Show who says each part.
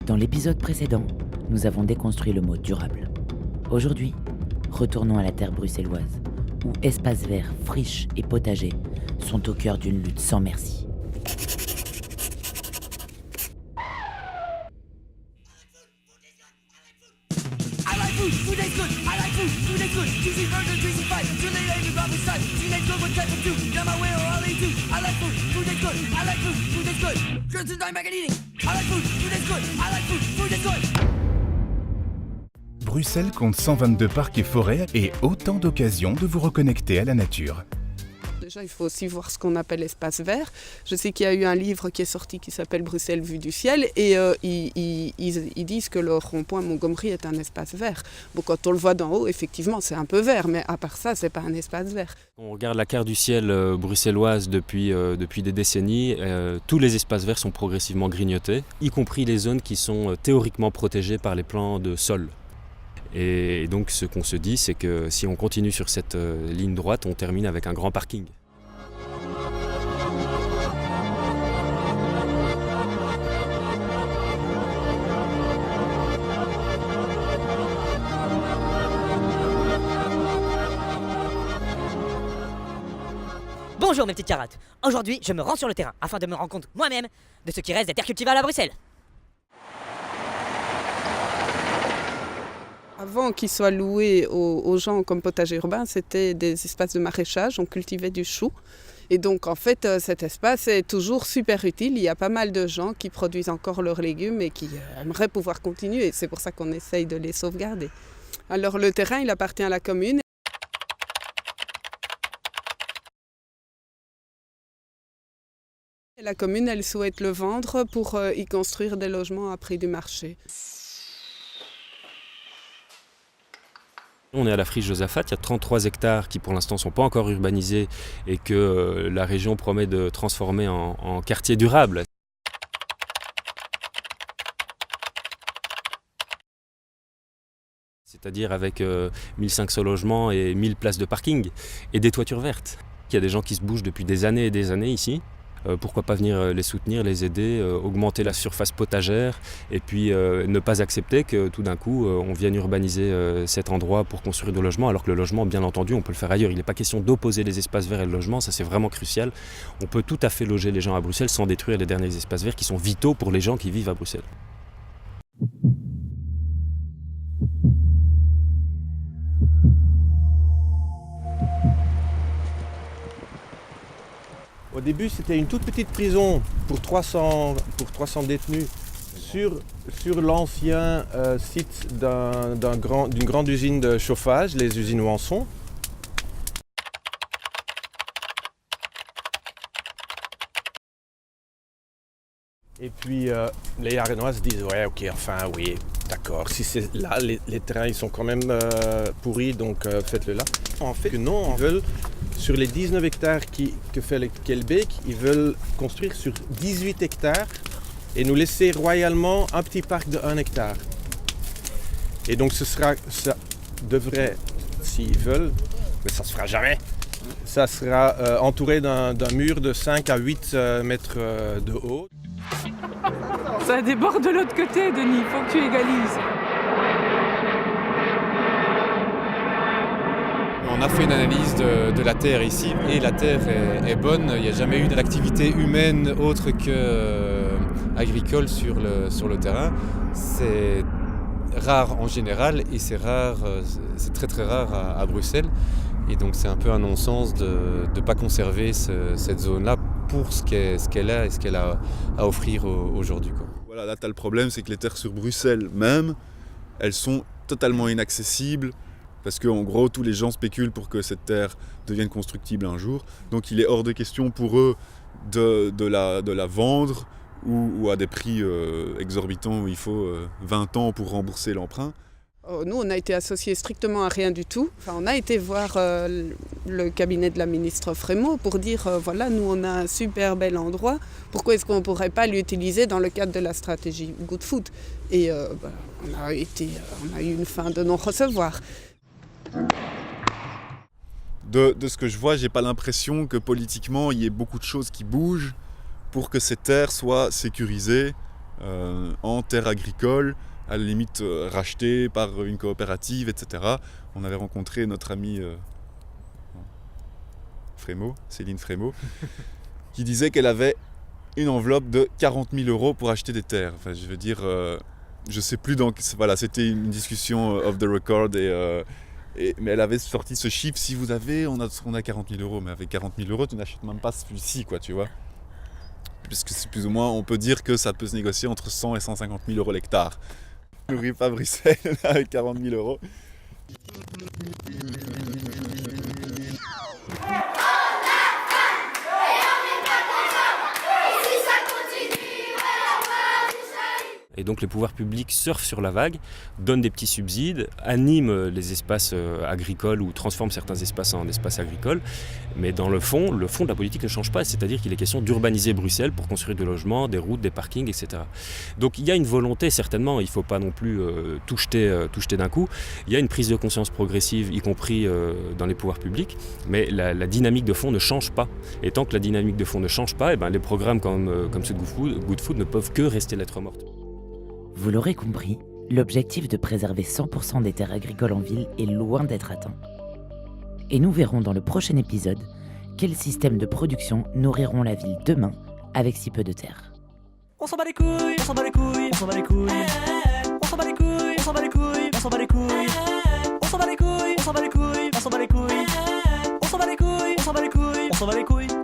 Speaker 1: Dans l'épisode précédent, nous avons déconstruit le mot durable. Aujourd'hui, retournons à la terre bruxelloise, où espaces verts, friches et potagers sont au cœur d'une lutte sans merci.
Speaker 2: Bruxelles compte 122 parcs et forêts et autant d'occasions de vous reconnecter à la nature.
Speaker 3: Déjà, il faut aussi voir ce qu'on appelle espace vert. Je sais qu'il y a eu un livre qui est sorti qui s'appelle Bruxelles vue du ciel et ils disent que le rond-point Montgomery est un espace vert. Bon, quand on le voit d'en haut, effectivement, c'est un peu vert, mais à part ça, c'est pas un espace vert.
Speaker 4: On regarde la carte du ciel bruxelloise depuis des décennies. Tous les espaces verts sont progressivement grignotés, y compris les zones qui sont théoriquement protégées par les plans de sol. Et donc ce qu'on se dit, c'est que si on continue sur cette ligne droite, on termine avec un grand parking.
Speaker 5: Bonjour mes petites carottes. Aujourd'hui, je me rends sur le terrain afin de me rendre compte moi-même de ce qui reste des terres cultivables à Bruxelles.
Speaker 3: Avant qu'ils soient loués aux gens comme potager urbain, c'était des espaces de maraîchage, on cultivait du chou. Et donc en fait, cet espace est toujours super utile. Il y a pas mal de gens qui produisent encore leurs légumes et qui aimeraient pouvoir continuer. C'est pour ça qu'on essaye de les sauvegarder. Alors le terrain, il appartient à la commune. Et la commune, elle souhaite le vendre pour y construire des logements à prix du marché.
Speaker 4: On est à la friche Josaphat, il y a 33 hectares qui pour l'instant ne sont pas encore urbanisés et que la région promet de transformer en quartier durable. C'est-à-dire avec 1500 logements et 1000 places de parking et des toitures vertes. Il y a des gens qui se bougent depuis des années et des années ici. Pourquoi pas venir les soutenir, les aider, augmenter la surface potagère et puis ne pas accepter que tout d'un coup on vienne urbaniser cet endroit pour construire des logements alors que le logement, bien entendu, on peut le faire ailleurs. Il n'est pas question d'opposer les espaces verts et le logement, ça c'est vraiment crucial. On peut tout à fait loger les gens à Bruxelles sans détruire les derniers espaces verts qui sont vitaux pour les gens qui vivent à Bruxelles.
Speaker 6: Au début, c'était une toute petite prison pour 300 détenus sur l'ancien site d'une grande usine de chauffage, les usines Wanson. Et puis les Arenois se disent ouais, ok, enfin oui, d'accord, si c'est là, les terrains ils sont quand même pourris, donc faites-le là. En fait, non, ils veulent, sur les 19 hectares que fait le Kelbeek, ils veulent construire sur 18 hectares et nous laisser royalement un petit parc de 1 hectare. Et donc ça devrait, s'ils veulent, mais ça ne se fera jamais, ça sera entouré d'un mur de 5 à 8 mètres de haut.
Speaker 7: Ça déborde de l'autre côté, Denis, il faut que tu égalises.
Speaker 8: On a fait une analyse de la terre ici et la terre est bonne. Il n'y a jamais eu d'activité humaine autre qu'agricole sur le terrain. C'est rare en général et c'est très très rare à Bruxelles. Et donc c'est un peu un non-sens de ne pas conserver cette zone-là pour ce qu'elle a et ce qu'elle a à offrir aujourd'hui, quoi.
Speaker 9: Voilà, là tu as le problème, c'est que les terres sur Bruxelles même, elles sont totalement inaccessibles parce qu'en gros tous les gens spéculent pour que cette terre devienne constructible un jour. Donc il est hors de question pour eux de la vendre ou à des prix exorbitants où il faut 20 ans pour rembourser l'emprunt.
Speaker 3: Nous, on a été associés strictement à rien du tout. Enfin, on a été voir le cabinet de la ministre Frémaux pour dire voilà, nous on a un super bel endroit, pourquoi est-ce qu'on ne pourrait pas l'utiliser dans le cadre de la stratégie Good Food. Et on a eu une fin de non-recevoir.
Speaker 9: De ce que je vois, j'ai pas l'impression que politiquement il y ait beaucoup de choses qui bougent pour que ces terres soient sécurisées en terre agricole, à la limite rachetées par une coopérative, etc. On avait rencontré notre amie Céline Frémaux, qui disait qu'elle avait une enveloppe de 40 000 € pour acheter des terres. Enfin, je veux dire, je sais plus, donc voilà, c'était une discussion off the record, mais elle avait sorti ce chiffre, si vous avez, on a 40 000 €, mais avec 40 000 € tu n'achètes même pas celui-ci, quoi, tu vois. Puisque c'est plus ou moins, on peut dire que ça peut se négocier entre 100 et 150 000 € l'hectare. Ne nourris pas Bruxelles avec 40 000 €.
Speaker 4: Et donc les pouvoirs publics surfent sur la vague, donnent des petits subsides, animent les espaces agricoles ou transforment certains espaces en espaces agricoles. Mais dans le fond de la politique ne change pas. C'est-à-dire qu'il est question d'urbaniser Bruxelles pour construire des logements, des routes, des parkings, etc. Donc il y a une volonté certainement, il ne faut pas non plus tout jeter d'un coup. Il y a une prise de conscience progressive, y compris dans les pouvoirs publics, mais la dynamique de fond ne change pas. Et tant que la dynamique de fond ne change pas, les programmes comme ceux de Good Food ne peuvent que rester lettre morte.
Speaker 1: Vous l'aurez compris, l'objectif de préserver 100% des terres agricoles en ville est loin d'être atteint. Et nous verrons dans le prochain épisode quels systèmes de production nourriront la ville demain avec si peu de terres.
Speaker 5: On s'en bat les couilles, on s'en bat les couilles, on s'en bat les couilles. On s'en bat les couilles, on s'en bat les couilles, on s'en bat les couilles. On s'en bat les couilles, on s'en bat les couilles, on s'en bat les couilles. On s'en bat les couilles, on s'en bat les couilles, on s'en bat les couilles.